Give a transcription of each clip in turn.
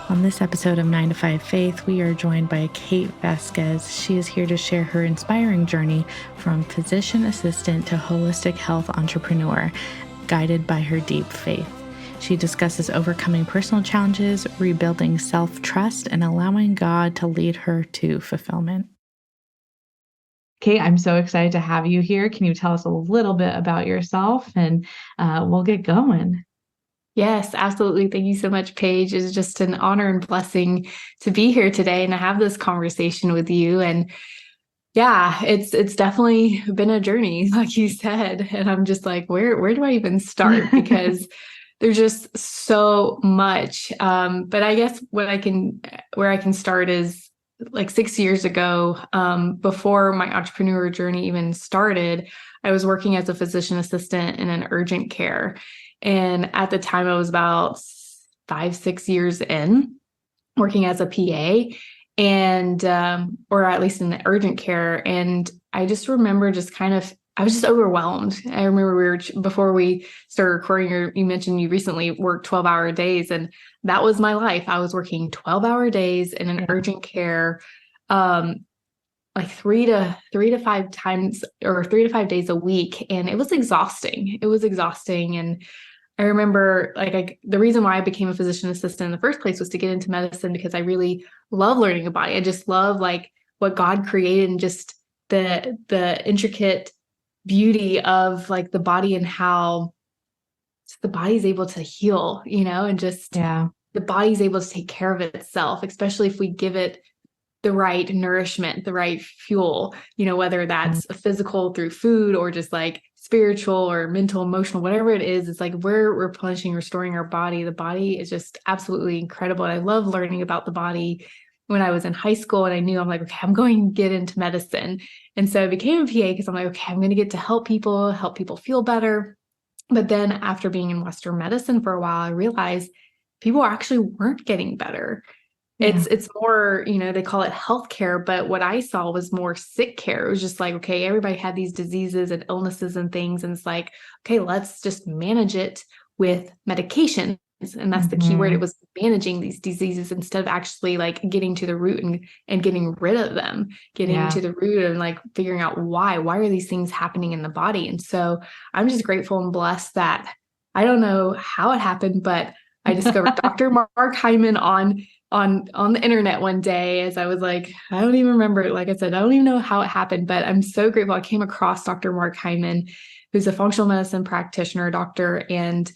On this episode of 9 to 5 Faith, we are joined by Kate Vazquez. She is here to share her inspiring journey from physician assistant to holistic health entrepreneur, guided by her deep faith. She discusses overcoming personal challenges, rebuilding self-trust, and allowing God to lead her to fulfillment. Kate, I'm so excited to have you here. Can you tell us a little bit about yourself, and we'll get going? Yes, absolutely. Thank you so much, Paige. It's just an honor and blessing to be here today and to have this conversation with you. And yeah, it's definitely been a journey, like you said. And I'm just like, where do I even start? Because there's just so much. But I guess where I can start is like 6 years ago, before my entrepreneur journey even started, I was working as a physician assistant in an urgent care. And at the time, I was about 5-6 years in working as a PA and, or at least in the urgent care. And I just remember I was just overwhelmed. I remember before we started recording, you mentioned you recently worked 12-hour days, and that was my life. I was working 12-hour days in an urgent care, like 3 to 5 times or 3 to 5 days a week. And it was exhausting. And I remember the reason why I became a physician assistant in the first place was to get into medicine because I really love learning the body. I just love like what God created and just the intricate beauty of like the body and how the body's able to heal, and just the body's able to take care of itself, especially if we give it the right nourishment, the right fuel, whether that's physical through food or just like spiritual or mental, emotional, whatever it is. It's like we're replenishing, restoring our body. The body is just absolutely incredible. And I love learning about the body. When I was in high school and I knew I'm like, okay, I'm going to get into medicine. And so I became a PA because I'm like, okay, I'm going to get to help people feel better. But then after being in Western medicine for a while, I realized people actually weren't getting better. It's more, they call it healthcare, but what I saw was more sick care. It was just like, okay, everybody had these diseases and illnesses and things. And it's like, okay, let's just manage it with medication. And that's the key word. It was managing these diseases instead of actually like getting to the root and getting rid of them, getting to the root and like figuring out why are these things happening in the body? And so I'm just grateful and blessed that I don't know how it happened, but I discovered Dr. Mark Hyman on the internet one day as I was like, I don't even remember. Like I said, I don't even know how it happened, but I'm so grateful. I came across Dr. Mark Hyman, who's a functional medicine practitioner, doctor, and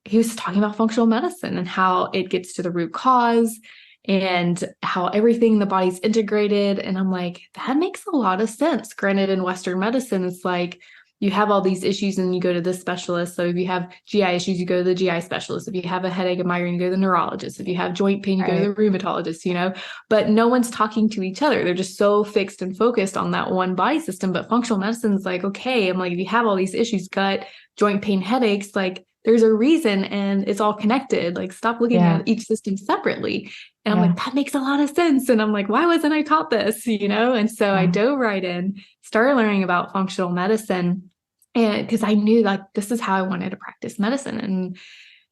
he was talking about functional medicine and how it gets to the root cause and how everything in the body's integrated. And I'm like, that makes a lot of sense. Granted, in Western medicine, it's like you have all these issues and you go to this specialist. So if you have GI issues, you go to the GI specialist. If you have a headache, a migraine, you go to the neurologist. If you have joint pain, you go to the rheumatologist, but no one's talking to each other. They're just so fixed and focused on that one body system. But functional medicine is like, okay, I'm like, if you have all these issues, gut, joint pain, headaches, like there's a reason and it's all connected. Like stop looking at each system separately. And I'm like, that makes a lot of sense. And I'm like, why wasn't I taught this? And so I dove right in, started learning about functional medicine. And because I knew like, this is how I wanted to practice medicine.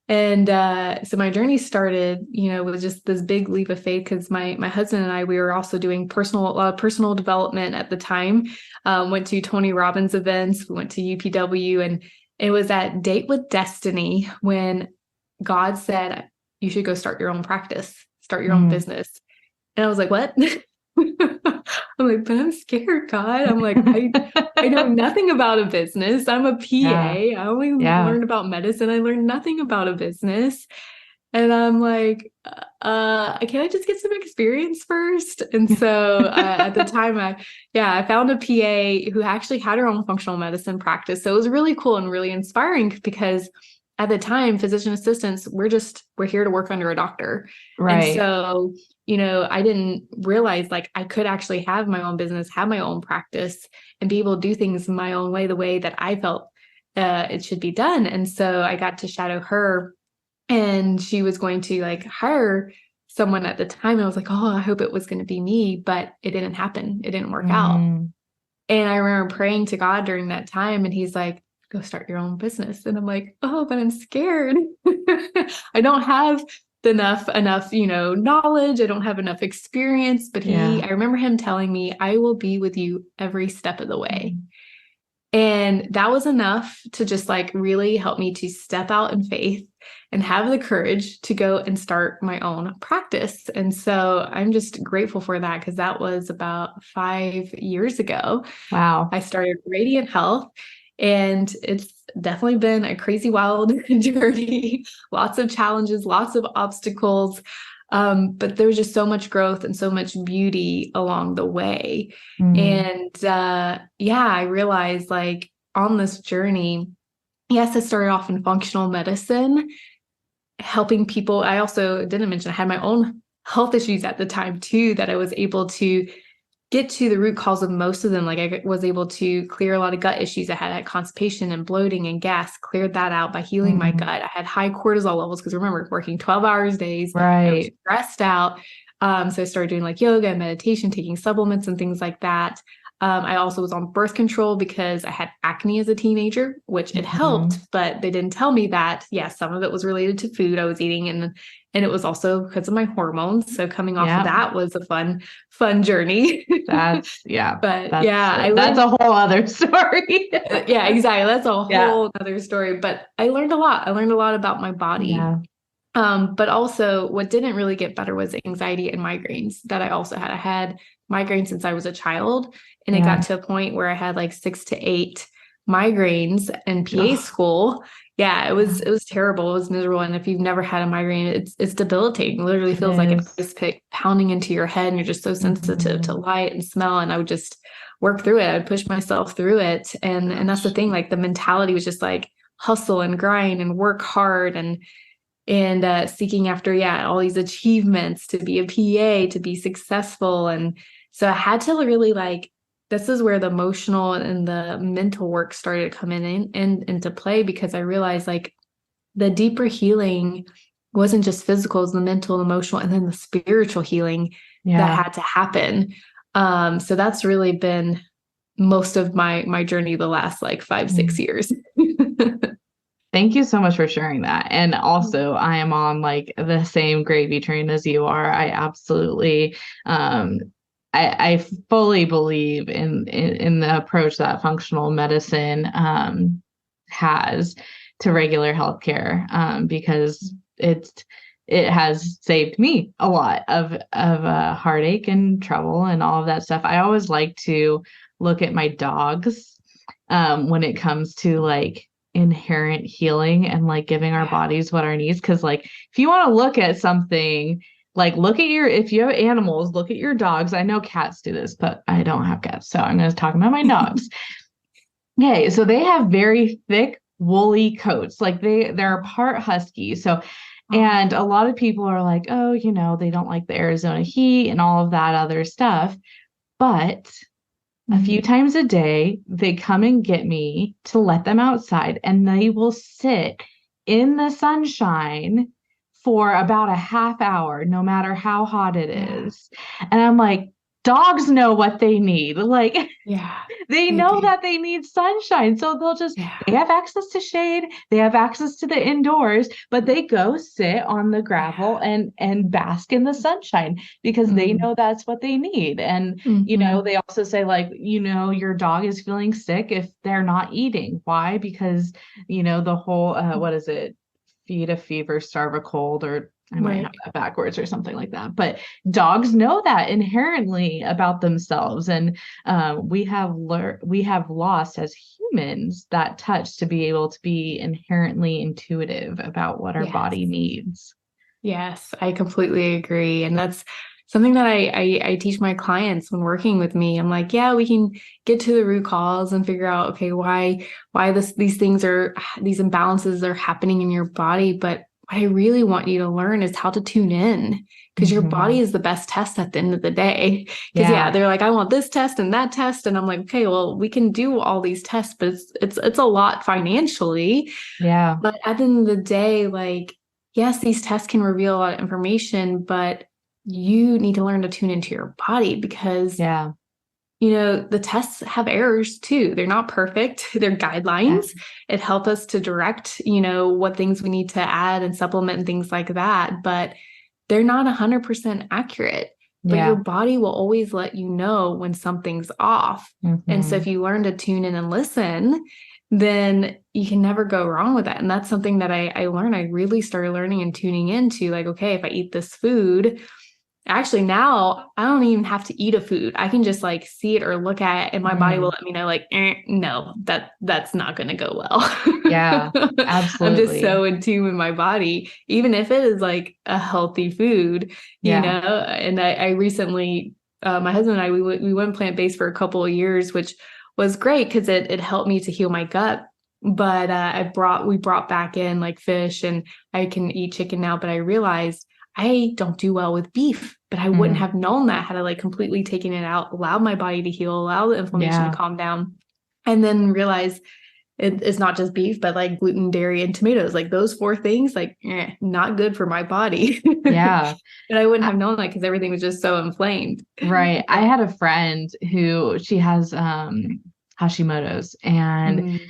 And so my journey started, with just this big leap of faith because my husband and I, we were also doing personal development at the time, went to Tony Robbins events, we went to UPW, and it was at Date with Destiny when God said, you should go start your own practice, start your own business. And I was like, what? I'm like, but I'm scared, God. I'm like, I know nothing about a business. I'm a PA. I only learned about medicine. I learned nothing about a business. And I'm like, can I just get some experience first? And so at the time, I found a PA who actually had her own functional medicine practice. So it was really cool and really inspiring because at the time, physician assistants, we're here to work under a doctor. Right. And so, I didn't realize like I could actually have my own business, have my own practice and be able to do things my own way, the way that I felt it should be done. And so I got to shadow her. And she was going to like hire someone at the time. I was like, oh, I hope it was going to be me, but it didn't happen. It didn't work out. Mm. And I remember praying to God during that time, and he's like, go start your own business. And I'm like, oh, but I'm scared. I don't have enough, knowledge. I don't have enough experience. But Yeah. I remember him telling me, I will be with you every step of the way. And that was enough to just like really help me to step out in faith and have the courage to go and start my own practice. And so I'm just grateful for that, because that was about 5 years ago. Wow. I started Radiant Health, and it's definitely been a crazy, wild journey. Lots of challenges, lots of obstacles. But there was just so much growth and so much beauty along the way. Mm. And I realized like on this journey, yes, I started off in functional medicine, helping people. I also didn't mention I had my own health issues at the time too, that I was able to get to the root cause of most of them. Like I was able to clear a lot of gut issues. I had constipation and bloating and gas, cleared that out by healing my gut. I had high cortisol levels because remember, working 12 hours days, I was Right. stressed out. So I started doing like yoga and meditation, taking supplements and things like that. I also was on birth control because I had acne as a teenager, which it helped, but they didn't tell me that. Yeah, some of it was related to food I was eating, and it was also because of my hormones. So coming off of that was a fun journey. But yeah, I that's learned a whole other story. yeah, exactly. That's a whole other story. But I learned a lot. I learned a lot about my body. Yeah. But also what didn't really get better was anxiety and migraines that I also had. I had migraines since I was a child, and it got to a point where I had like 6 to 8 migraines in PA school. Yeah, it was terrible. It was miserable. And if you've never had a migraine, it's debilitating. It literally feels like an ice pick pounding into your head, and you're just so sensitive to light and smell. And I would just work through it. I'd push myself through it. And that's the thing, like the mentality was just like hustle and grind and work hard and seeking after, all these achievements to be a PA, to be successful. And so I had to really this is where the emotional and the mental work started to come into play, because I realized like the deeper healing wasn't just physical, it was the mental, emotional, and then the spiritual healing that had to happen. So that's really been most of my journey the last like 5-6 years. Thank you so much for sharing that. And also, I am on like the same gravy train as you are. I absolutely, I fully believe in the approach that functional medicine has to regular healthcare, because it has saved me a lot of heartache and trouble and all of that stuff. I always like to look at my dogs when it comes to like inherent healing and like giving our bodies what our needs. Because like if you want to look at something, like if you have animals, look at your dogs. I know cats do this, but I don't have cats, so I'm going to talk about my dogs. Okay, so they have very thick woolly coats. Like they're part husky. So and a lot of people are like, oh, they don't like the Arizona heat and all of that other stuff. But a few times a day, they come and get me to let them outside, and they will sit in the sunshine for about a half hour, no matter how hot it is. And I'm like, dogs know what they need. Like, they know that they need sunshine. So they have access to shade, they have access to the indoors, but they go sit on the gravel and bask in the sunshine because they know that's what they need. And, they also say like, your dog is feeling sick if they're not eating. Why? Because, the whole, what is it? Feed a fever, starve a cold, or I might have that backwards or something like that. But dogs know that inherently about themselves. And we have lost as humans that touch to be able to be inherently intuitive about what our body needs. Yes, I completely agree. And that's something that I teach my clients when working with me. I'm like, we can get to the root cause and figure out, okay, why these imbalances are happening in your body. But what I really want you to learn is how to tune in, because your body is the best test at the end of the day. Because they're like, I want this test and that test. And I'm like, okay, well, we can do all these tests, but it's a lot financially. Yeah. But at the end of the day, like, yes, these tests can reveal a lot of information, but you need to learn to tune into your body because Yeah. the tests have errors too. They're not perfect. They're guidelines. It helps us to direct, what things we need to add and supplement and things like that. But they're not 100% accurate. But your body will always let you know when something's off. And so if you learn to tune in and listen, then you can never go wrong with that. And that's something that I learned. I really started learning and tuning into like, okay, if I eat this food, actually now I don't even have to eat a food. I can just like see it or look at it and my body will let me know like, no, that's not going to go well. Yeah, absolutely. I'm just so in tune with my body, even if it is like a healthy food, and I recently, my husband and I, we went plant-based for a couple of years, which was great because it helped me to heal my gut. But we brought back in like fish and I can eat chicken now, but I realized I don't do well with beef, but I wouldn't have known that had I like completely taken it out, allowed my body to heal, allow the inflammation to calm down, and then realize it's not just beef, but like gluten, dairy, and tomatoes, like those four things, like not good for my body. Yeah. But I wouldn't have known that because everything was just so inflamed. Right. I had a friend who she has Hashimoto's and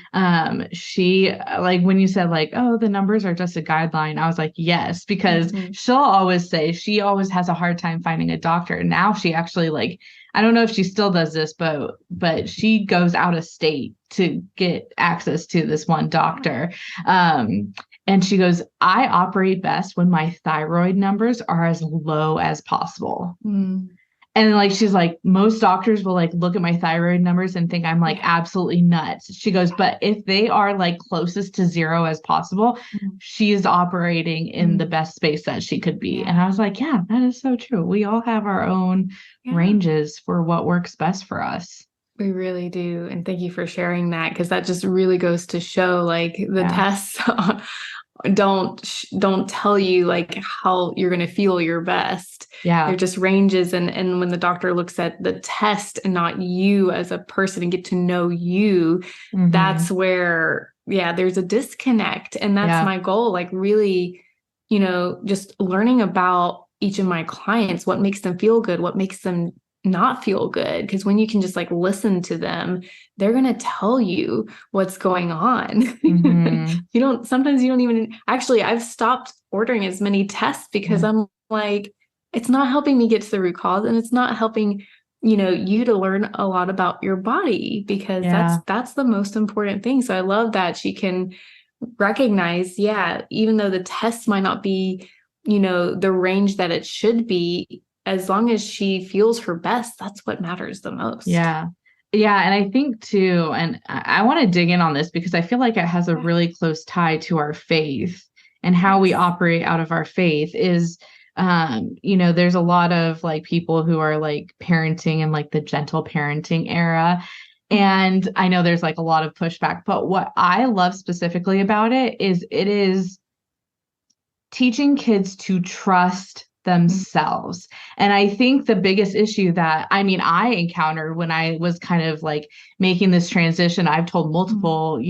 she like when you said like, oh, the numbers are just a guideline, I was like, yes, because she'll always say she always has a hard time finding a doctor. Now she actually like, I don't know if she still does this, but she goes out of state to get access to this one doctor. And she goes, I operate best when my thyroid numbers are as low as possible. And like, she's like, most doctors will like look at my thyroid numbers and think I'm like absolutely nuts. She goes, but if they are like closest to zero as possible, she is operating in the best space that she could be. And I was like, yeah, that is so true. We all have our own ranges for what works best for us. We really do. And thank you for sharing that, because that just really goes to show like the tests don't tell you like how you're going to feel your best. They're just ranges. And when the doctor looks at the test and not you as a person and get to know you, that's where, there's a disconnect. And that's my goal. Like really, just learning about each of my clients, what makes them feel good, what makes them not feel good. Because when you can just like listen to them, they're going to tell you what's going on. Sometimes you don't even actually, I've stopped ordering as many tests because I'm like, it's not helping me get to the root cause, and it's not helping, you to learn a lot about your body, because that's the most important thing. So I love that she can recognize, even though the test might not be, the range that it should be, as long as she feels her best, that's what matters the most. Yeah. Yeah. And I think too, and I want to dig in on this because I feel like it has a really close tie to our faith and how we operate out of our faith is, there's a lot of like people who are like parenting in like the gentle parenting era. And I know there's like a lot of pushback, but what I love specifically about it is teaching kids to trust themselves. And I think the biggest issue that, I encountered when I was kind of like making this transition, I've told multiple,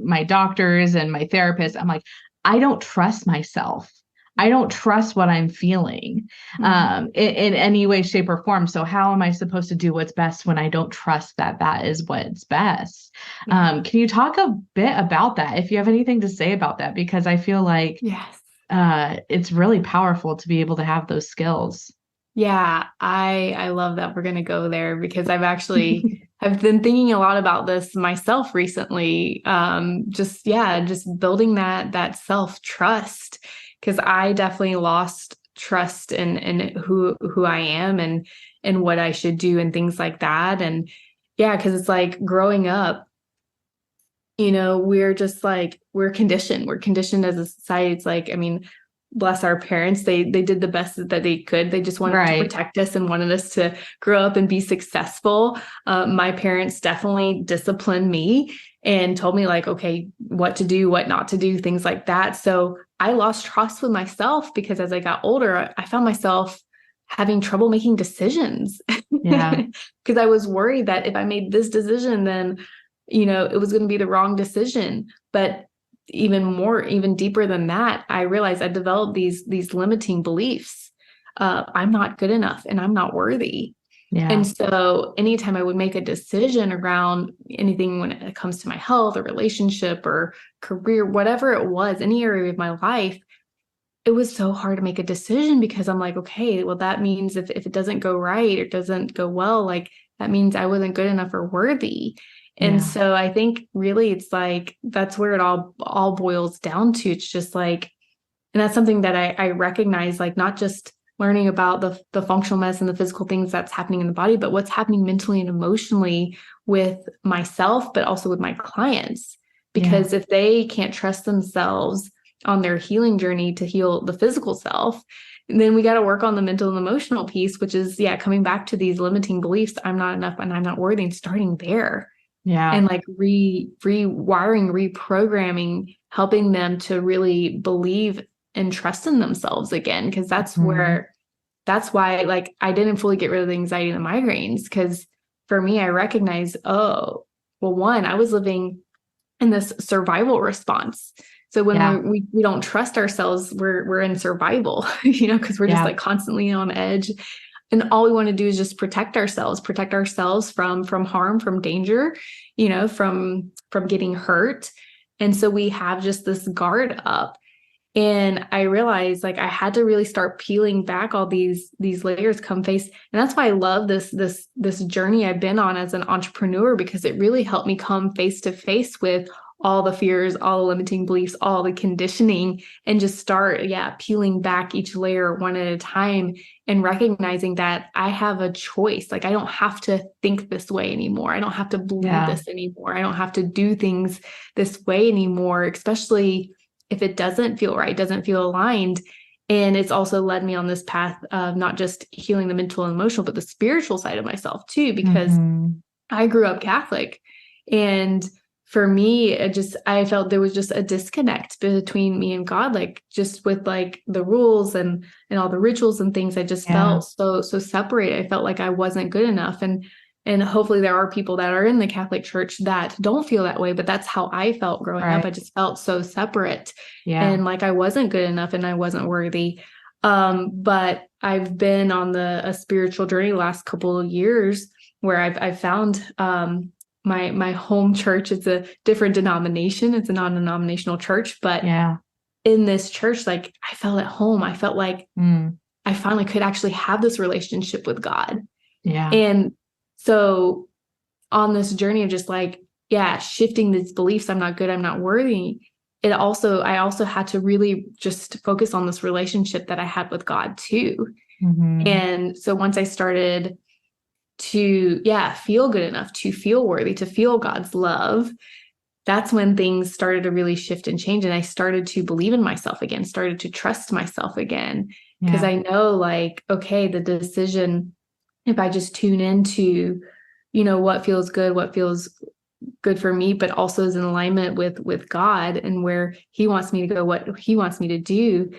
my doctors and my therapists, I'm like, I don't trust myself. I don't trust what I'm feeling in any way, shape, or form. So how am I supposed to do what's best when I don't trust that that is what's best? Can you talk a bit about that? If you have anything to say about that, because I feel like it's really powerful to be able to have those skills. Yeah, I love that we're going to go there, because I've actually have been thinking a lot about this myself recently. Just building that self-trust, because I definitely lost trust in who I am and what I should do and things like that. And because it's like growing up, we're just like, we're conditioned as a society. It's like, bless our parents. They did the best that they could. They just wanted to protect us and wanted us to grow up and be successful. My parents definitely disciplined me and told me like, okay, what to do, what not to do, things like that. So I lost trust with myself, because as I got older, I found myself having trouble making decisions. Because I was worried that if I made this decision, then it was going to be the wrong decision. But even deeper than that, I realized I developed these limiting beliefs I'm not good enough and I'm not worthy. Yeah. And so anytime I would make a decision around anything when it comes to my health or relationship or career, whatever it was, any area of my life, it was so hard to make a decision because I'm like, okay, well, that means if it doesn't go right or doesn't go well, like that means I wasn't good enough or worthy. And so I think really it's like, that's where it all boils down to. It's just like, and that's something that I recognize, like not just learning about the functional medicine, the physical things that's happening in the body, but what's happening mentally and emotionally with myself, but also with my clients. Because if they can't trust themselves on their healing journey to heal the physical self, then we got to work on the mental and emotional piece, which is, coming back to these limiting beliefs. I'm not enough and I'm not worthy, and starting there. And like rewiring, reprogramming, helping them to really believe and trust in themselves again. Cause that's why like I didn't fully get rid of the anxiety and the migraines. Cause for me, I recognize, oh, well, one, I was living in this survival response. So when we don't trust ourselves, we're in survival, cause we're just like constantly on edge. And all we want to do is just protect ourselves from harm, from danger, from getting hurt. And so we have just this guard up. And I realized like I had to really start peeling back all these layers come face. And that's why I love this journey I've been on as an entrepreneur, because it really helped me come face to face with all the fears, all the limiting beliefs, all the conditioning, and just start, peeling back each layer one at a time and recognizing that I have a choice. Like I don't have to think this way anymore. I don't have to believe this anymore. I don't have to do things this way anymore, especially if it doesn't feel right, doesn't feel aligned. And it's also led me on this path of not just healing the mental and emotional, but the spiritual side of myself too, because I grew up Catholic. And for me, I felt there was just a disconnect between me and God, like just with like the rules and all the rituals and things. I just felt so separated. I felt like I wasn't good enough. And hopefully there are people that are in the Catholic Church that don't feel that way, but that's how I felt growing up. I just felt so separate and like I wasn't good enough and I wasn't worthy. But I've been on a spiritual journey the last couple of years where I've found, my home church. It's a different denomination. It's a non-denominational church, but in this church, like I felt at home. I felt like I finally could actually have this relationship with God. And so on this journey of just like, shifting these beliefs, I'm not good, I'm not worthy. I also had to really just focus on this relationship that I had with God too. And so once I started to, feel good enough, to feel worthy, to feel God's love, that's when things started to really shift and change. And I started to believe in myself again, started to trust myself again. Because I know like, okay, the decision, if I just tune into, what feels good for me, but also is in alignment with God and where he wants me to go, what he wants me to do,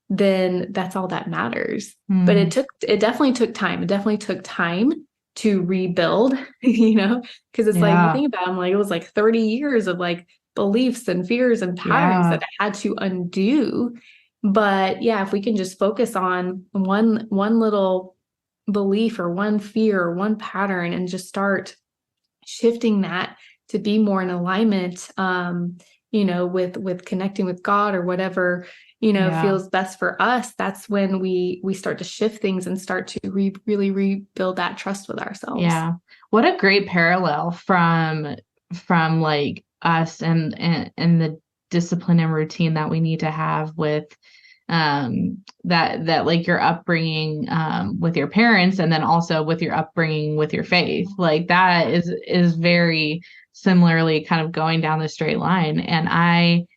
then that's all that matters. But it definitely took time. It definitely took time to rebuild, because it's like, you think about it, I'm like, it was like 30 years of like beliefs and fears and patterns that I had to undo. But if we can just focus on one little belief or one fear or one pattern and just start shifting that to be more in alignment, with connecting with God or whatever, feels best for us. That's when we start to shift things and start to really rebuild that trust with ourselves. Yeah. What a great parallel from like us and the discipline and routine that we need to have with that like your upbringing with your parents, and then also with your upbringing with your faith. Like that is very similarly kind of going down the straight line, and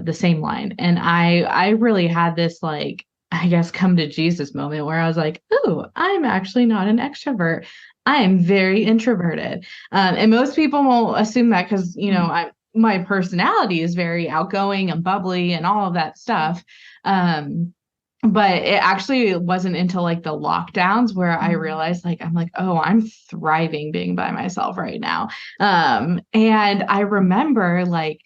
the same line. And I really had this like, I guess, come to Jesus moment where I was like, oh, I'm actually not an extrovert. I am very introverted. And most people won't assume that because, my personality is very outgoing and bubbly and all of that stuff. But it actually wasn't until like the lockdowns where I realized like, I'm like, oh, I'm thriving being by myself right now. And I remember like,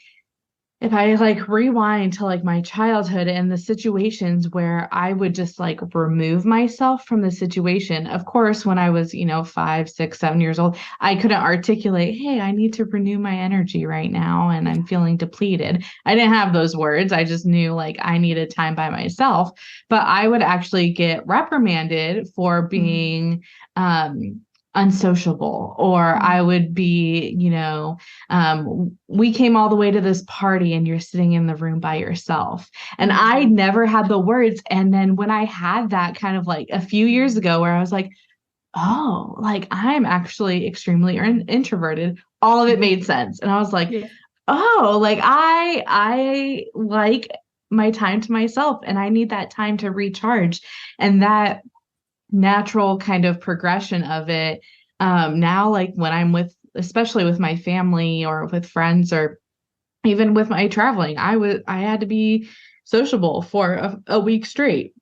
if I like rewind to like my childhood and the situations where I would just like remove myself from the situation. Of course, when I was, 5, 6, 7 years old, I couldn't articulate, hey, I need to renew my energy right now and I'm feeling depleted. I didn't have those words. I just knew like I needed time by myself. But I would actually get reprimanded for being unsociable, or I would be, we came all the way to this party and you're sitting in the room by yourself. And I never had the words. And then when I had that kind of like a few years ago where I was like, oh, like I'm actually extremely introverted, all of it made sense. And I was like, oh, like I like my time to myself and I need that time to recharge. And that natural kind of progression of it. Now, like when I'm with, especially with my family or with friends or even with my traveling, I had to be sociable for a week straight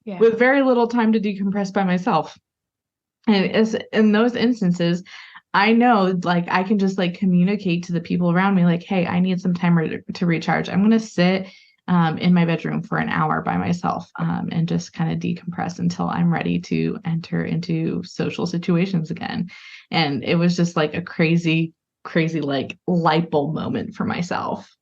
with very little time to decompress by myself. And it's, in those instances, I know like I can just like communicate to the people around me, like, hey, I need some time to recharge. I'm going to sit in my bedroom for an hour by myself and just kind of decompress until I'm ready to enter into social situations again. And it was just like a crazy, crazy like light bulb moment for myself.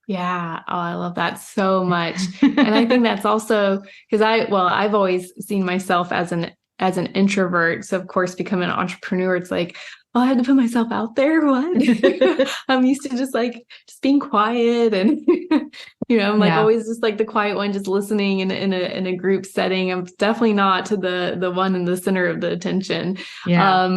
Yeah. Oh, I love that so much. And I think that's also because I've always seen myself as an introvert. So of course, becoming an entrepreneur, it's like, oh, I had to put myself out there. What? I'm used to just being quiet and I'm like always just like the quiet one, just listening in a group setting. I'm definitely not to the one in the center of the attention. Yeah.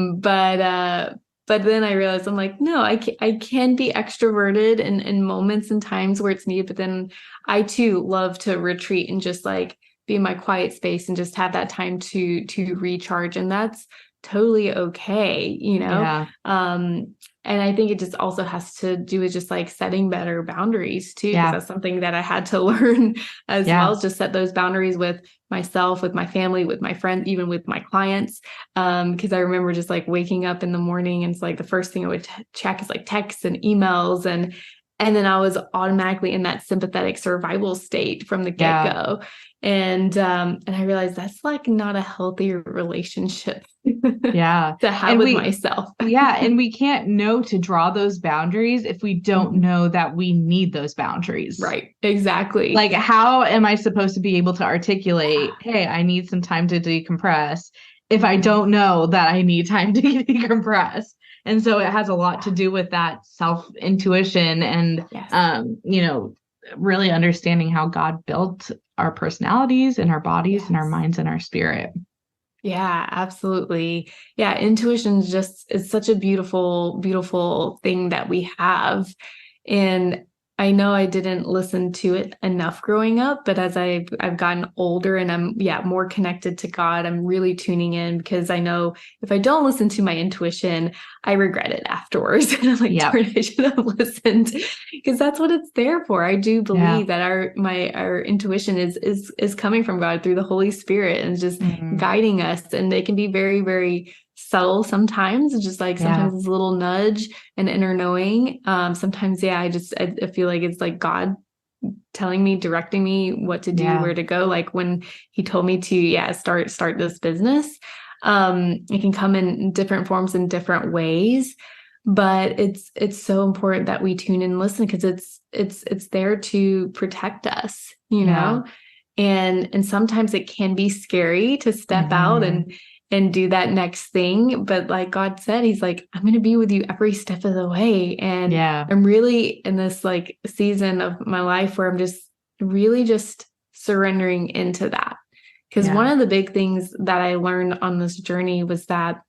But then I realized I'm like, no, I can be extroverted in moments and times where it's needed. But then I too love to retreat and just like be in my quiet space and just have that time to recharge. And that's totally okay, Yeah. And I think it just also has to do with just like setting better boundaries too, because that's something that I had to learn as well, is just set those boundaries with myself, with my family, with my friends, even with my clients. Because I remember just like waking up in the morning and it's like the first thing I would check is like texts and emails, and then I was automatically in that sympathetic survival state from the get-go. And I realized that's like not a healthy relationship to have with myself. And we can't know to draw those boundaries if we don't know that we need those boundaries. Right. Exactly. Like, how am I supposed to be able to articulate, hey, I need some time to decompress if I don't know that I need time to decompress? And so it has a lot to do with that self-intuition and, really understanding how God built our personalities and our bodies and our minds and our spirit. Yeah, absolutely. Yeah, intuition is such a beautiful, beautiful thing that we have. And I know I didn't listen to it enough growing up, but as I've gotten older and I'm more connected to God, I'm really tuning in, because I know if I don't listen to my intuition, I regret it afterwards. And I'm like, darn, I should have listened, because that's what it's there for. I do believe that our intuition is coming from God through the Holy Spirit and just guiding us. And they can be very, very subtle sometimes. It's just like sometimes it's a little nudge, an inner knowing. Sometimes, I feel like it's like God telling me, directing me what to do, where to go. Like when he told me to, start this business. It can come in different forms in different ways, but it's so important that we tune in and listen, because it's there to protect us, know? And sometimes it can be scary to step out and do that next thing. But like God said, he's like, I'm going to be with you every step of the way. And I'm really in this like season of my life where I'm just really just surrendering into that. Because one of the big things that I learned on this journey was that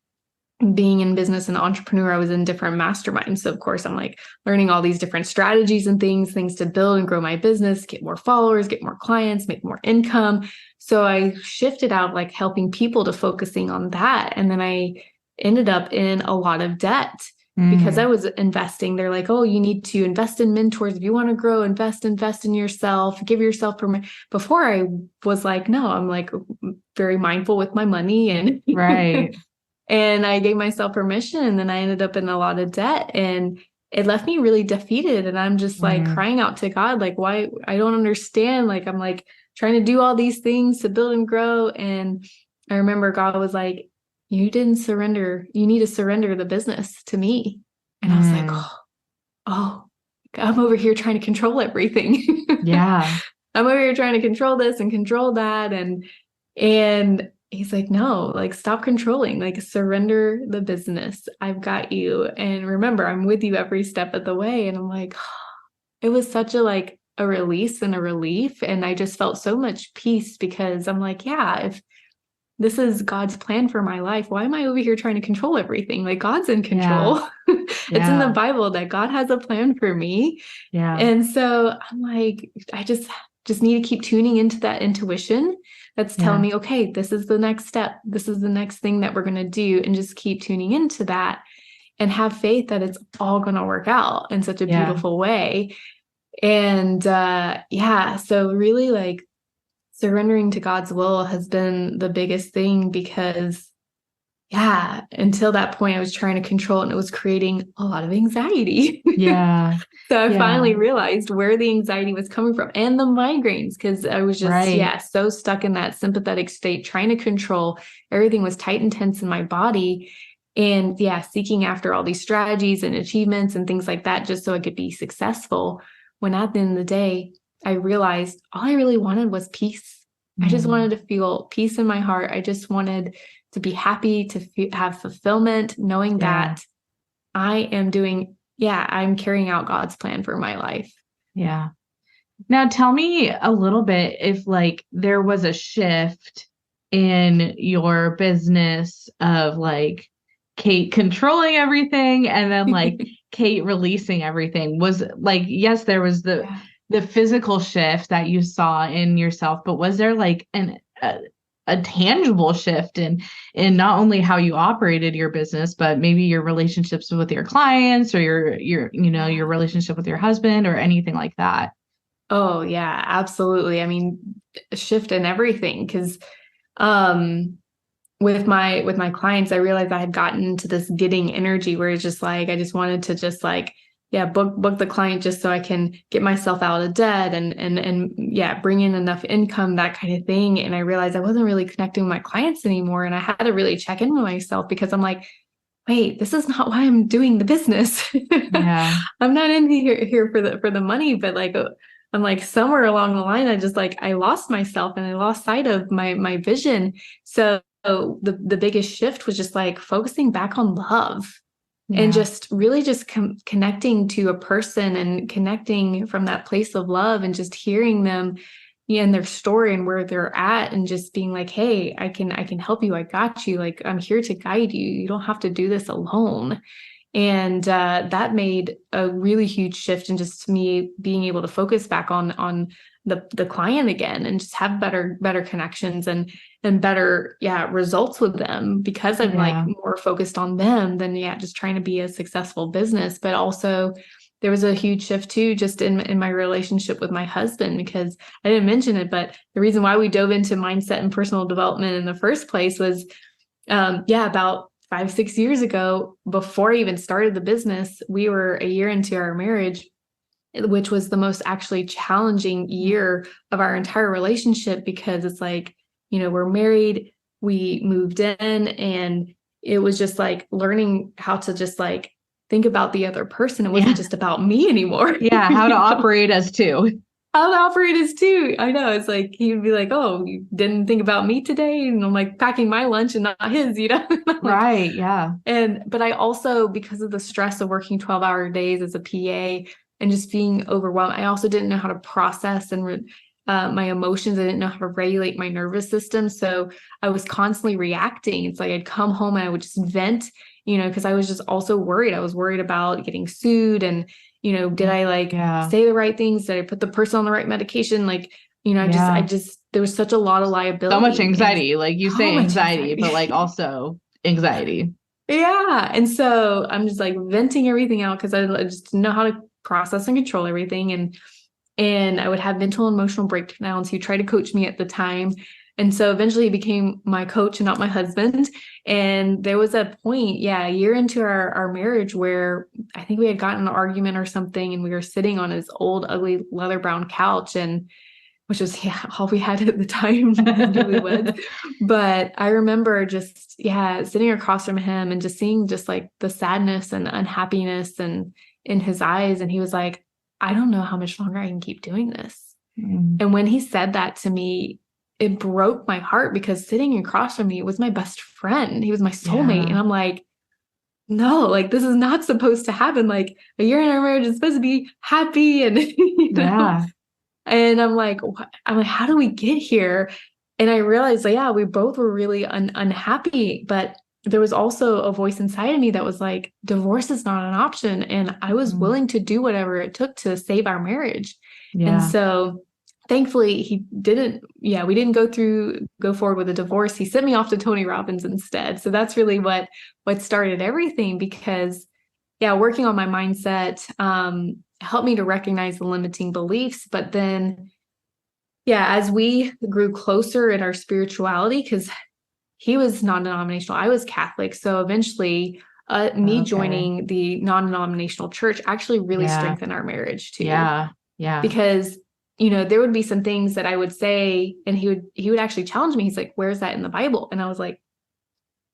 being in business and entrepreneur, I was in different masterminds. So of course I'm like learning all these different strategies and things to build and grow my business, get more followers, get more clients, make more income. So I shifted out of like helping people to focusing on that. And then I ended up in a lot of debt because I was investing. They're like, oh, you need to invest in mentors. If you want to grow, invest in yourself, give yourself permission. Before I was like, no, I'm like very mindful with my money and and I gave myself permission, and then I ended up in a lot of debt. And it left me really defeated. And I'm just like Mm. crying out to God, like, why? I don't understand. Like, I'm like trying to do all these things to build and grow. And I remember God was like, you didn't surrender. You need to surrender the business to me. And I was like, Mm. oh, I'm over here trying to control everything. Yeah. I'm over here trying to control this and control that. And he's like, no, like stop controlling, like surrender the business. I've got you. And remember, I'm with you every step of the way. And I'm like, it was such a like a release and a relief. And I just felt so much peace because I'm like, yeah, if this is God's plan for my life, why am I over here trying to control everything? Like God's in control. It's in the Yeah. Bible that God has a plan for me. Yeah. And so I'm like, I just need to keep tuning into that intuition that's telling me, okay, this is the next step. This is the next thing that we're going to do. And just keep tuning into that and have faith that it's all going to work out in such a beautiful way. And so really like surrendering to God's will has been the biggest thing because until that point I was trying to control it and it was creating a lot of anxiety. Yeah. So I finally realized where the anxiety was coming from and the migraines, because I was just, so stuck in that sympathetic state, trying to control. Everything was tight and tense in my body. And seeking after all these strategies and achievements and things like that, just so I could be successful. When at the end of the day, I realized all I really wanted was peace. I just wanted to feel peace in my heart. I just wanted to be happy, to have fulfillment, knowing that I am I'm carrying out God's plan for my life. Yeah. Now tell me a little bit if like there was a shift in your business of like Kate controlling everything and then like Kate releasing everything. Was like, yes, there was the physical shift that you saw in yourself, but was there like a tangible shift in not only how you operated your business, but maybe your relationships with your clients or your your relationship with your husband or anything like that? Oh yeah, absolutely. I mean, a shift in everything. Cause, with my clients, I realized I had gotten into this getting energy where it's just like, I just wanted to just like, book the client just so I can get myself out of debt and bring in enough income, that kind of thing. And I realized I wasn't really connecting with my clients anymore. And I had to really check in with myself because I'm like, wait, this is not why I'm doing the business. I'm not in here for the money, but like, I'm like somewhere along the line, I lost myself and I lost sight of my vision. So the biggest shift was just like focusing back on love. And just really just connecting to a person and connecting from that place of love and just hearing them and their story and where they're at and just being like, hey, I can help you. I got you. Like, I'm here to guide you. You don't have to do this alone. And that made a really huge shift in just me being able to focus back on the client again and just have better connections and better results with them, because I'm like more focused on them than just trying to be a successful business. But also there was a huge shift too just in my relationship with my husband, because I didn't mention it, but the reason why we dove into mindset and personal development in the first place was about 5-6 years ago, before I even started the business. We were a year into our marriage, which was the most actually challenging year of our entire relationship, because it's like, we're married, we moved in, and it was just like learning how to just like think about the other person. It wasn't just about me anymore. How to operate as two. How to operate as two. I know. It's like, he'd be like, oh, you didn't think about me today? And I'm like packing my lunch and not his, Right. Yeah. But I also, because of the stress of working 12-hour days as a PA and just being overwhelmed, I also didn't know how to process my emotions. I didn't know how to regulate my nervous system. So I was constantly reacting. It's like I'd come home and I would just vent, because I was just also worried. I was worried about getting sued and, did I say the right things? Did I put the person on the right medication? Like, I just, there was such a lot of liability. So much anxiety, like you say anxiety, but like also anxiety. Yeah. And so I'm just like venting everything out because I just didn't know how to process and control everything. And I would have mental and emotional breakdowns. He tried to coach me at the time. And so eventually he became my coach and not my husband. And there was a point, a year into our marriage where I think we had gotten an argument or something, and we were sitting on his old, ugly leather brown couch, and which was all we had at the time, newlyweds. But I remember just, sitting across from him and just seeing just like the sadness and unhappiness and in his eyes. And he was like, I don't know how much longer I can keep doing this. And when he said that to me, it broke my heart, because sitting across from me was my best friend. He was my soulmate. And I'm like, no, like, this is not supposed to happen. Like, a year in our marriage is supposed to be happy. And, and I'm like, how do we get here? And I realized, we both were really unhappy, but there was also a voice inside of me that was like, divorce is not an option. And I was willing to do whatever it took to save our marriage. And so thankfully he didn't, we didn't go forward with a divorce. He sent me off to Tony Robbins instead. So that's really what started everything, because working on my mindset, helped me to recognize the limiting beliefs. But then, as we grew closer in our spirituality, because he was non-denominational, I was Catholic. So eventually me joining the non-denominational church actually really strengthened our marriage too. Because, there would be some things that I would say, and he would actually challenge me. He's like, where's that in the Bible? And I was like,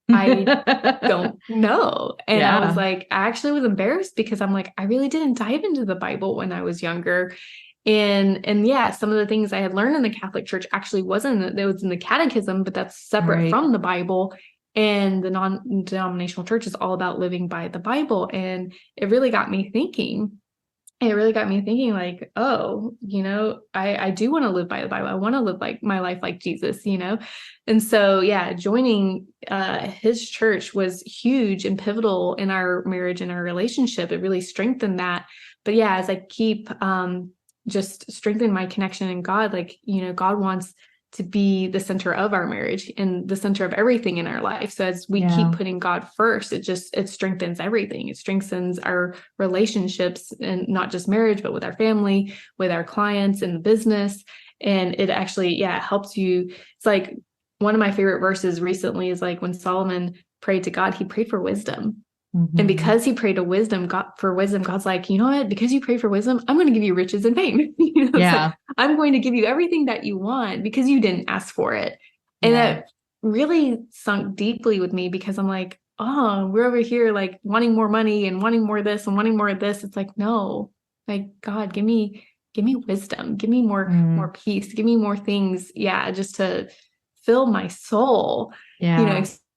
I don't know. And I was like, I actually was embarrassed, because I'm like, I really didn't dive into the Bible when I was younger. And some of the things I had learned in the Catholic Church actually it was in the catechism, but that's separate from the Bible. And the non-denominational church is all about living by the Bible. And it really got me thinking. Like, oh, I do want to live by the Bible. I want to live like my life like Jesus, And so, joining his church was huge and pivotal in our marriage and our relationship. It really strengthened that. But as I keep just strengthening my connection in God, like, God wants to be the center of our marriage and the center of everything in our life. So as we keep putting God first, it strengthens everything. It strengthens our relationships, and not just marriage, but with our family, with our clients, in the business. And it actually, helps you. It's like one of my favorite verses recently is like when Solomon prayed to God, he prayed for wisdom. And because he prayed to for wisdom, God's like, you know what? Because you pray for wisdom, I'm going to give you riches and fame. Like, I'm going to give you everything that you want because you didn't ask for it. And that really sunk deeply with me, because I'm like, oh, we're over here like wanting more money and wanting more of this and wanting more of this. It's like, no, like, God, give me wisdom, give me more peace, give me more things. Just to fill my soul,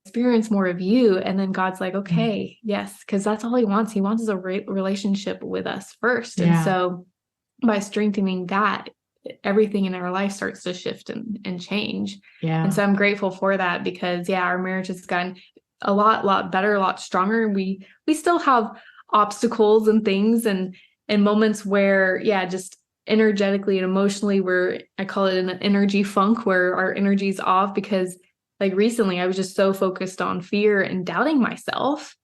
experience more of you. And then God's like, okay, yes, because that's all he wants. He wants a relationship with us first. And so by strengthening that, everything in our life starts to shift and change. And so I'm grateful for that, because our marriage has gotten a lot better, a lot stronger. We still have obstacles and things and moments where, just energetically and emotionally, I call it an energy funk, where our energy's off, because like recently I was just so focused on fear and doubting myself,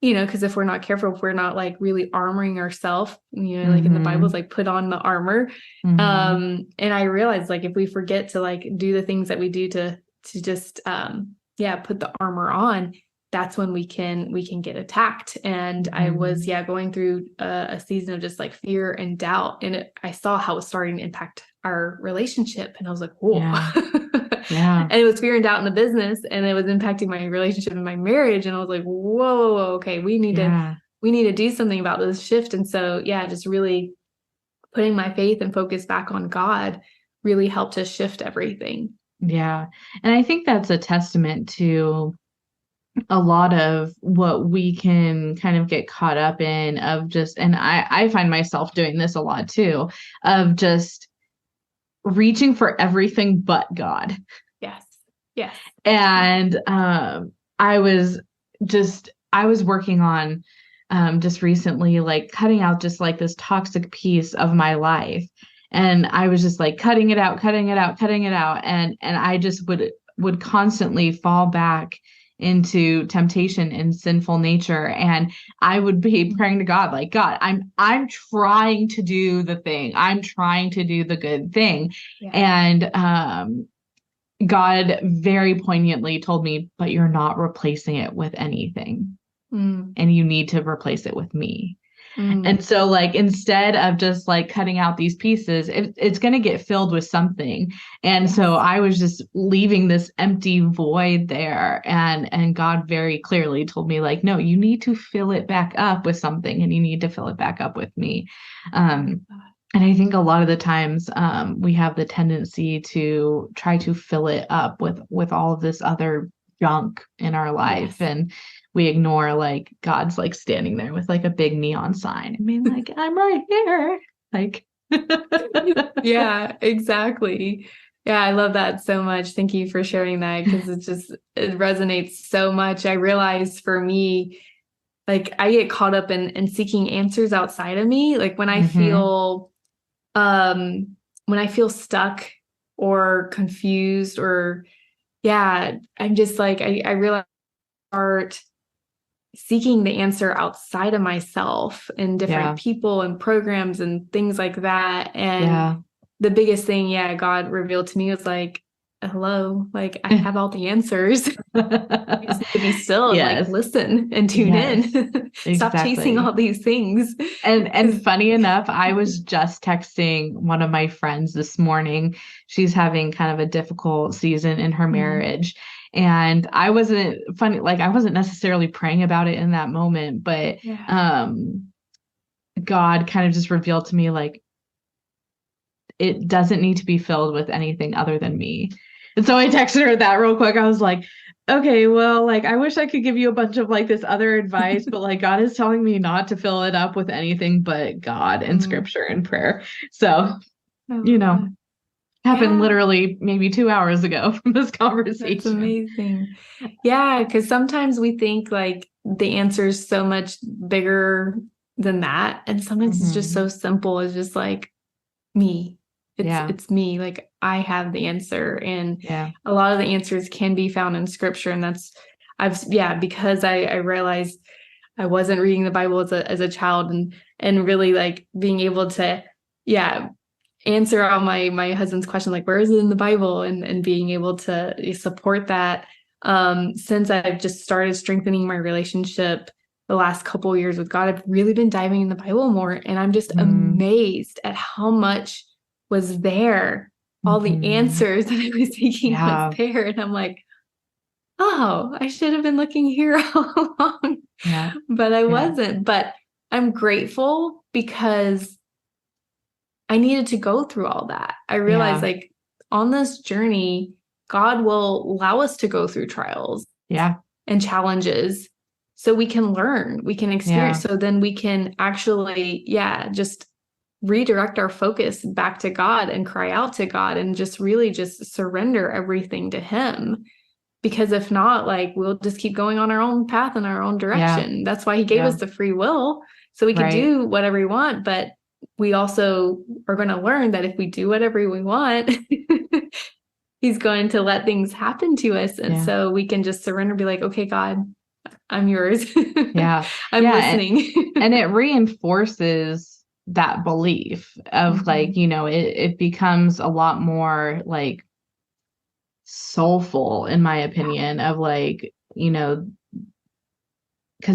because if we're not careful, if we're not like really armoring ourselves, like in the Bible, it's like put on the armor. And I realized, like, if we forget to like do the things that we do to just, put the armor on, that's when we can get attacked. And I was, going through a season of just like fear and doubt. And I saw how it was starting to impact our relationship. And I was like, whoa. And it was fear and doubt in the business, and it was impacting my relationship and my marriage. And I was like, whoa, okay, we need to do something about this shift. And so, just really putting my faith and focus back on God really helped us shift everything. And I think that's a testament to a lot of what we can kind of get caught up in, of just, and I find myself doing this a lot too, of just reaching for everything but God. Yes. And I was working on just recently, like cutting out just like this toxic piece of my life. And I was just like cutting it out. And I just would constantly fall back into temptation and sinful nature. And I would be praying to God, like, God, I'm trying to do the thing. I'm trying to do the good thing. And, God very poignantly told me, but you're not replacing it with anything. And you need to replace it with me. And so like, instead of just like cutting out these pieces, it's going to get filled with something. And so I was just leaving this empty void there. And God very clearly told me like, no, you need to fill it back up with something, and you need to fill it back up with me. And I think a lot of the times we have the tendency to try to fill it up with all of this other junk in our life. And we ignore like God's like standing there with like a big neon sign and being like, I'm right here. Like, yeah, exactly. Yeah, I love that so much. Thank you for sharing that, because it resonates so much. I realize for me, like I get caught up in seeking answers outside of me. Like when I feel stuck or confused, or I'm just like, I realize start seeking the answer outside of myself in different people and programs and things like that. And the biggest thing, God revealed to me was like, hello, like I have all the answers. You just need to be still and like listen and tune in. Stop chasing all these things. And funny enough, I was just texting one of my friends this morning. She's having kind of a difficult season in her marriage. And I wasn't necessarily praying about it in that moment, but God kind of just revealed to me like, it doesn't need to be filled with anything other than me. And so I texted her that real quick. I was like, okay, well, like, I wish I could give you a bunch of like this other advice, but like God is telling me not to fill it up with anything but God and scripture and prayer. So, happened literally maybe 2 hours ago from this conversation. That's amazing. Yeah, because sometimes we think like the answer is so much bigger than that. And sometimes it's just so simple. It's just like me. It's me. Like I have the answer. And a lot of the answers can be found in scripture. And because I realized I wasn't reading the Bible as a child, and really like being able to, answer out my husband's question, like, where is it in the Bible? And being able to support that. Since I've just started strengthening my relationship the last couple of years with God, I've really been diving in the Bible more. And I'm just amazed at how much was there. All the answers that I was seeking was there. And I'm like, oh, I should have been looking here all along. But I wasn't. But I'm grateful because I needed to go through all that. I realized like on this journey, God will allow us to go through trials and challenges so we can learn, we can experience. So then we can actually, just redirect our focus back to God and cry out to God and just really just surrender everything to Him. Because if not, like we'll just keep going on our own path in our own direction. That's why He gave us the free will, so we can do whatever we want. But we also are going to learn that if we do whatever we want, He's going to let things happen to us. And so we can just surrender and be like, okay, God, I'm yours. I'm listening. And it reinforces that belief of like, it becomes a lot more like soulful, in my opinion, of like, because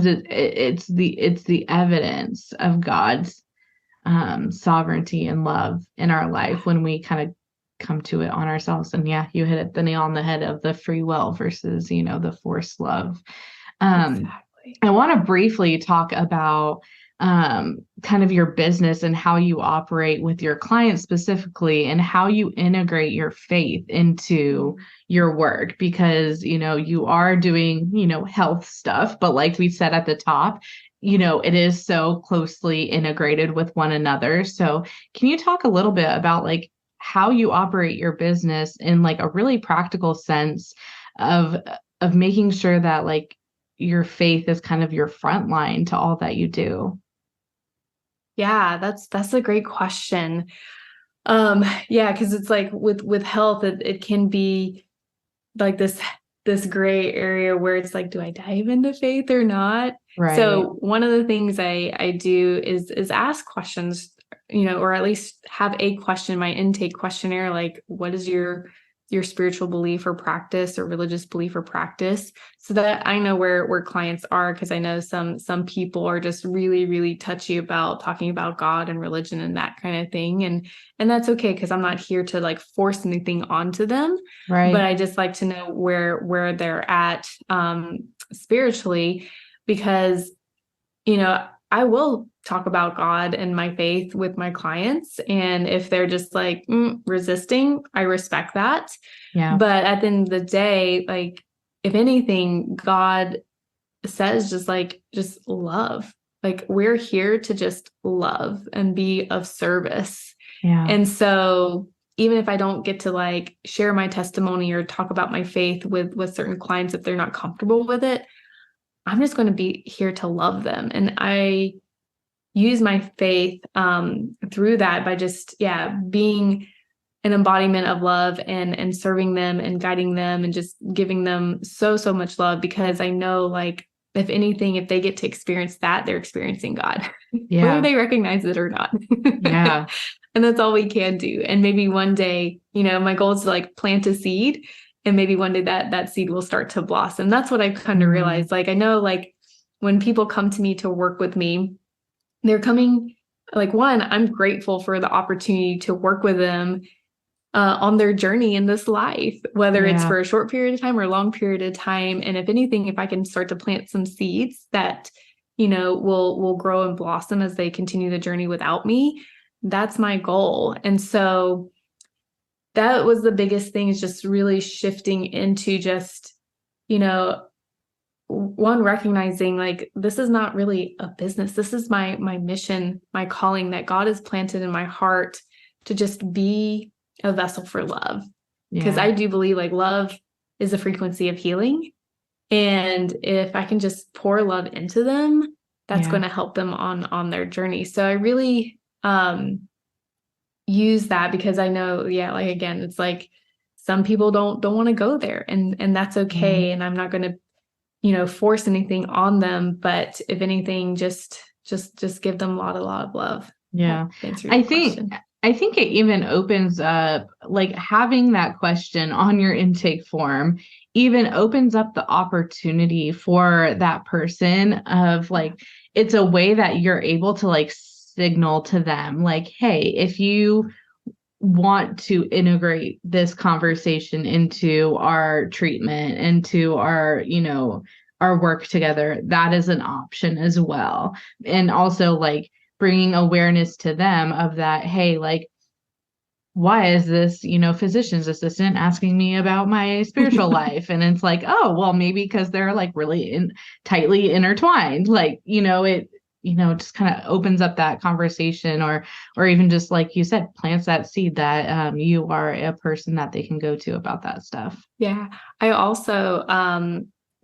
it's the evidence of God's sovereignty and love in our life when we kind of come to it on ourselves. And you hit the nail on the head of the free will versus, the forced love. I want to briefly talk about kind of your business and how you operate with your clients specifically, and how you integrate your faith into your work, because, you are doing, health stuff, but like we said at the top, it is so closely integrated with one another. So can you talk a little bit about like how you operate your business in like a really practical sense of making sure that like your faith is kind of your front line to all that you do? Yeah, that's a great question. Because it's like with health, it can be like this gray area where it's like, do I dive into faith or not? Right. So one of the things I do is ask questions, or at least have a question, my intake questionnaire, like, what is your your spiritual belief or practice or religious belief or practice, so that I know where clients are. Because I know some people are just really, really touchy about talking about God and religion and that kind of thing. And that's okay, because I'm not here to like force anything onto them. Right. But I just like to know where they're at spiritually, because, I will talk about God and my faith with my clients. And if they're just like resisting, I respect that. Yeah. But at the end of the day, like, if anything, God says just love. Like, we're here to just love and be of service. Yeah. And so even if I don't get to like share my testimony or talk about my faith with certain clients, if they're not comfortable with it, I'm just going to be here to love them. And I use my faith through that by just, being an embodiment of love and serving them and guiding them and just giving them so much love, because I know, like, if anything, if they get to experience that, they're experiencing God, whether they recognize it or not. Yeah. And that's all we can do. And maybe one day, my goal is to like plant a seed, and maybe one day that seed will start to blossom. That's what I've kind of realized. Like, I know, like, when people come to me to work with me, they're coming, like, one, I'm grateful for the opportunity to work with them on their journey in this life, whether it's for a short period of time or a long period of time. And if anything, if I can start to plant some seeds that, will grow and blossom as they continue the journey without me, that's my goal. And so that was the biggest thing, is just really shifting into just, one, recognizing like, this is not really a business. This is my mission, my calling that God has planted in my heart to just be a vessel for love. Because I do believe like love is a frequency of healing. And if I can just pour love into them, that's going to help them on their journey. So I really use that, because I know, like, again, it's like some people don't want to go there, and that's okay. And I'm not going to, force anything on them, but if anything, just give them a lot of love. Yeah. Question. I think it even opens up, like, having that question on your intake form even opens up the opportunity for that person of like, it's a way that you're able to like signal to them like, hey, if you want to integrate this conversation into our treatment, into our, our work together, that is an option as well. And also like bringing awareness to them of that, hey, like, why is this, physician's assistant asking me about my spiritual life? And it's like, oh, well, maybe because they're like really tightly intertwined, like, it, just kind of opens up that conversation, or even just like you said, plants that seed that you are a person that they can go to about that stuff. Yeah. I also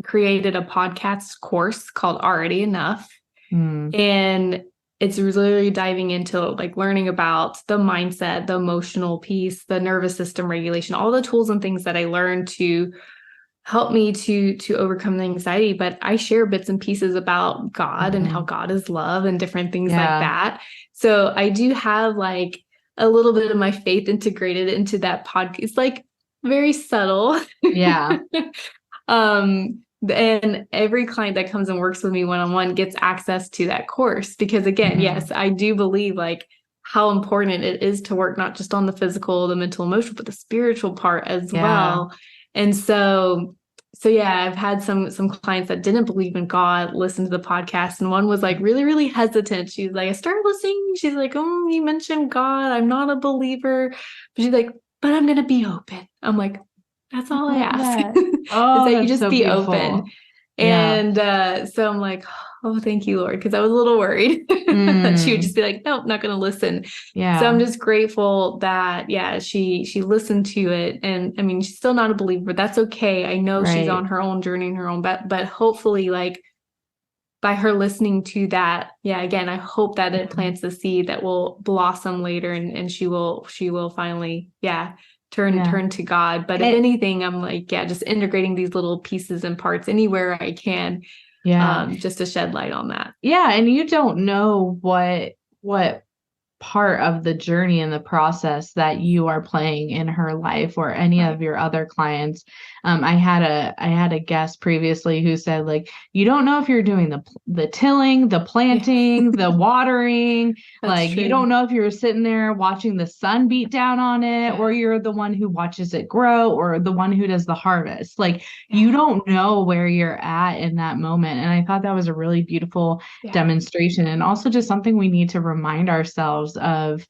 created a podcast course called Already Enough. And it's really diving into like learning about the mindset, the emotional piece, the nervous system regulation, all the tools and things that I learned to help me to overcome the anxiety. But I share bits and pieces about God and how God is love and different things like that. So I do have like a little bit of my faith integrated into that podcast. It's like very subtle. Yeah. And every client that comes and works with me one-on-one gets access to that course, because again, yes, I do believe like how important it is to work not just on the physical, the mental, emotional, but the spiritual part as well. And so I've had some clients that didn't believe in God listen to the podcast, and one was like really, really hesitant. She's like, I started listening. She's like, oh, you mentioned God. I'm not a believer. But she's like, but I'm going to be open. I'm like, that's all I ask. Oh, is that you just so be beautiful. open. And so I'm like, oh, thank you, Lord. Because I was a little worried that she would just be like, nope, not going to listen. Yeah. So I'm just grateful that, she listened to it. And I mean, she's still not a believer, but that's okay. I know she's on her own journey and her own, but hopefully like by her listening to that, again, I hope that it plants the seed that will blossom later, and she will finally, turn to God. But if anything, I'm like, just integrating these little pieces and parts anywhere I can, just to shed light on that. Yeah. And you don't know what part of the journey and the process that you are playing in her life or any of your other clients. I had a guest previously who said, like, you don't know if you're doing the tilling, the planting, the watering, like true. you don't know if you're sitting there watching the sun beat down on it, or you're the one who watches it grow, or the one who does the harvest. Like you don't know where you're at in that moment. And I thought that was a really beautiful demonstration, and also just something we need to remind ourselves of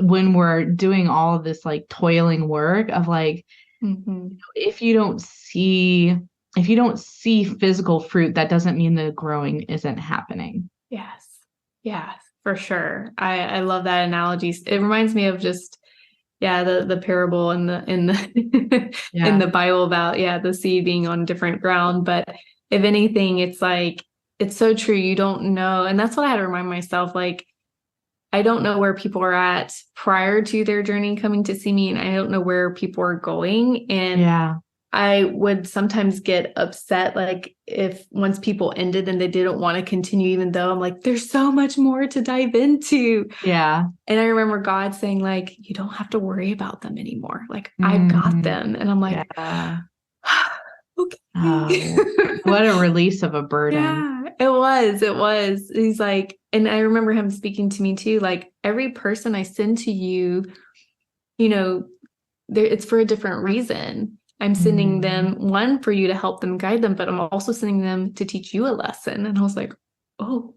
when we're doing all of this like toiling work of like, if you don't see physical fruit, that doesn't mean the growing isn't happening. Yes, for sure. I love that analogy. It reminds me of just the parable in the in the Bible about the seed being on different ground. But if anything, it's like, it's so true. You don't know. And that's what I had to remind myself. Like, I don't know where people are at prior to their journey coming to see me, and I don't know where people are going. And I would sometimes get upset, like if once people ended and they didn't want to continue, even though I'm like, there's so much more to dive into. Yeah. And I remember God saying, like, you don't have to worry about them anymore. Like, I've got them. And I'm like, okay. Oh, what a release of a burden. Yeah, it was. He's like, and I remember him speaking to me too, like, every person I send to you, it's for a different reason. I'm sending them, one, for you to help them, guide them, but I'm also sending them to teach you a lesson. And I was like, oh,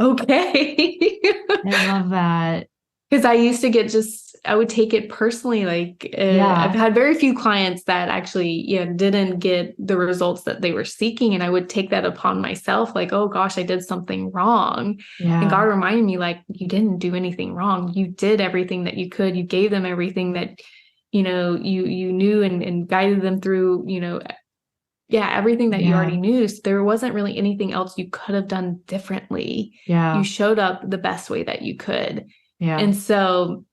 okay. I love that. Because I used to I would take it personally. Like, I've had very few clients that actually, didn't get the results that they were seeking. And I would take that upon myself, like, oh gosh, I did something wrong. And God reminded me, like, you didn't do anything wrong. You did everything that you could. You gave them everything that, you knew and guided them through, everything that you already knew. So there wasn't really anything else you could have done differently. You showed up the best way that you could. And so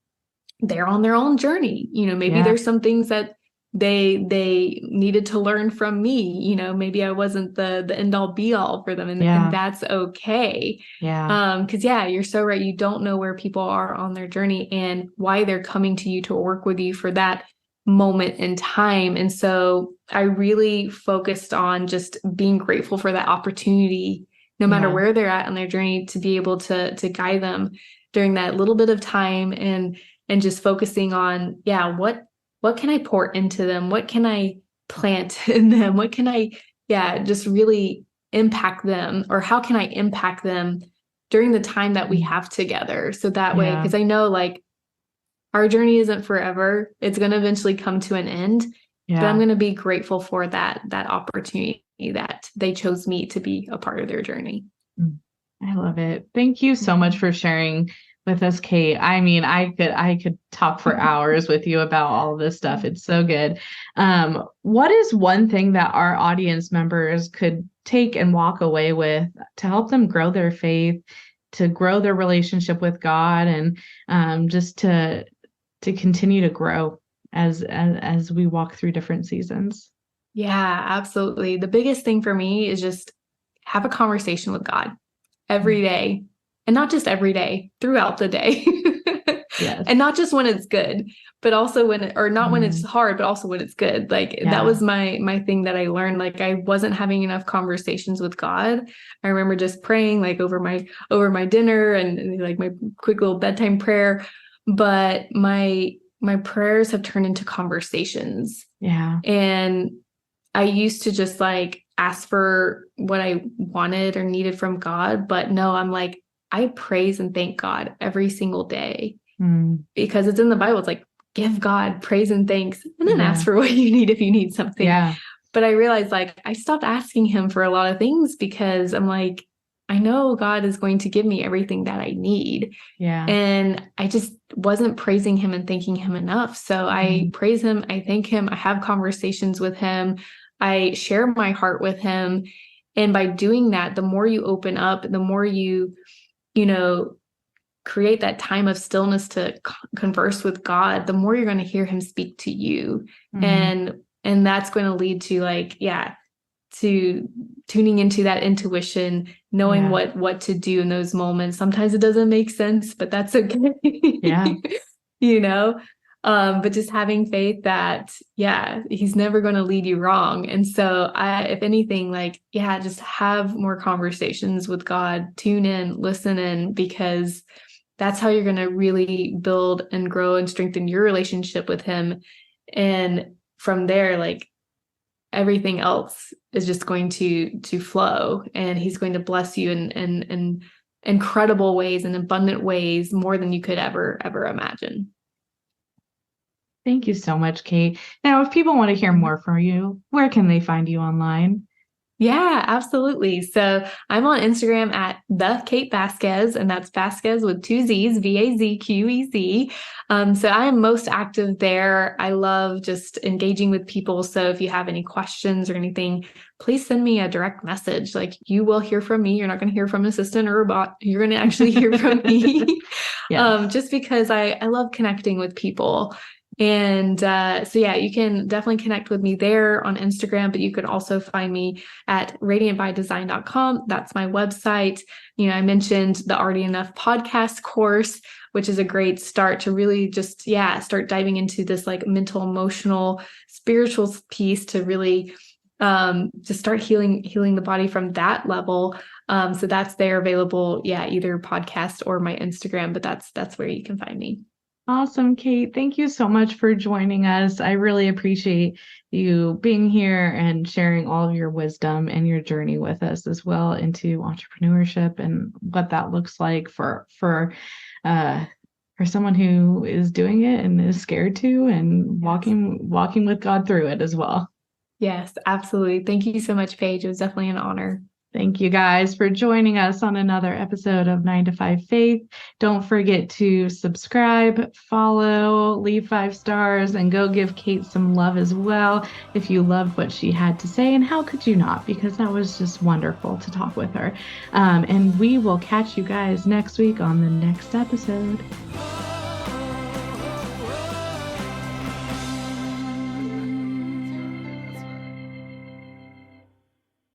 they're on their own journey. Maybe there's some things that they needed to learn from me. Maybe I wasn't the end all be all for them, and that's okay. Because you're so right. You don't know where people are on their journey and why they're coming to you to work with you for that moment in time. And so I really focused on just being grateful for that opportunity, no matter where they're at on their journey, to be able to guide them during that little bit of time, and just focusing on, what can I pour into them? What can I plant in them? What can I, just really impact them, or how can I impact them during the time that we have together? So that way, because I know, like, our journey isn't forever. It's going to eventually come to an end, but I'm going to be grateful for that opportunity that they chose me to be a part of their journey. I love it. Thank you so much for sharing with us, Kate. I mean, I could talk for hours with you about all this stuff. It's so good. What is one thing that our audience members could take and walk away with to help them grow their faith, to grow their relationship with God, and just to continue to grow as we walk through different seasons? Yeah, absolutely. The biggest thing for me is just have a conversation with God every day, and not just every day, throughout the day. And not just when it's good, but also when it's hard, but also when it's good. Like, that was my thing that I learned. Like, I wasn't having enough conversations with God. I remember just praying, like, over my dinner and like my quick little bedtime prayer. But my prayers have turned into conversations. And I used to just like ask for what I wanted or needed from God. But no, I'm like, I praise and thank God every single day, because it's in the Bible. It's like, give God praise and thanks, and then ask for what you need if you need something. But I realized, like, I stopped asking him for a lot of things, because I'm like, I know God is going to give me everything that I need. And I just wasn't praising him and thanking him enough. So I praise him. I thank him. I have conversations with him. I share my heart with him. And by doing that, the more you open up, the more you create that time of stillness to converse with God, the more you're going to hear him speak to you. And that's going to lead to, like, tuning into that intuition, knowing what to do in those moments. Sometimes it doesn't make sense, but that's okay. Yeah. But just having faith that, he's never going to lead you wrong. And so if anything, just have more conversations with God, tune in, listen in, because that's how you're going to really build and grow and strengthen your relationship with him. And from there, everything else is just going to flow, and he's going to bless you in incredible ways and abundant ways, more than you could ever imagine. Thank you so much, Kate. Now, if people want to hear more from you, where can they find you online? Yeah, absolutely. So I'm on Instagram at the Kate Vazquez, and that's Vazquez with 2 Z's, Vazquez. So I am most active there. I love just engaging with people. So if you have any questions or anything, please send me a direct message. You will hear from me. You're not going to hear from an assistant or a bot. You're going to actually hear from me. Yes. Just because I love connecting with people. And you can definitely connect with me there on Instagram, but you can also find me at radiantbydesign.com. That's my website. I mentioned the Already Enough podcast course, which is a great start to really just, start diving into this mental, emotional, spiritual piece to really just start healing the body from that level. So that's there available, either podcast or my Instagram, but that's where you can find me. Awesome, Kate. Thank you so much for joining us. I really appreciate you being here and sharing all of your wisdom and your journey with us as well into entrepreneurship and what that looks like for someone who is doing it and is scared to, and walking with God through it as well. Yes, absolutely. Thank you so much, Paige. It was definitely an honor. Thank you guys for joining us on another episode of 9 to 5 Faith. Don't forget to subscribe, follow, leave 5 stars, and go give Kate some love as well if you loved what she had to say. And how could you not? Because that was just wonderful to talk with her. And we will catch you guys next week on the next episode.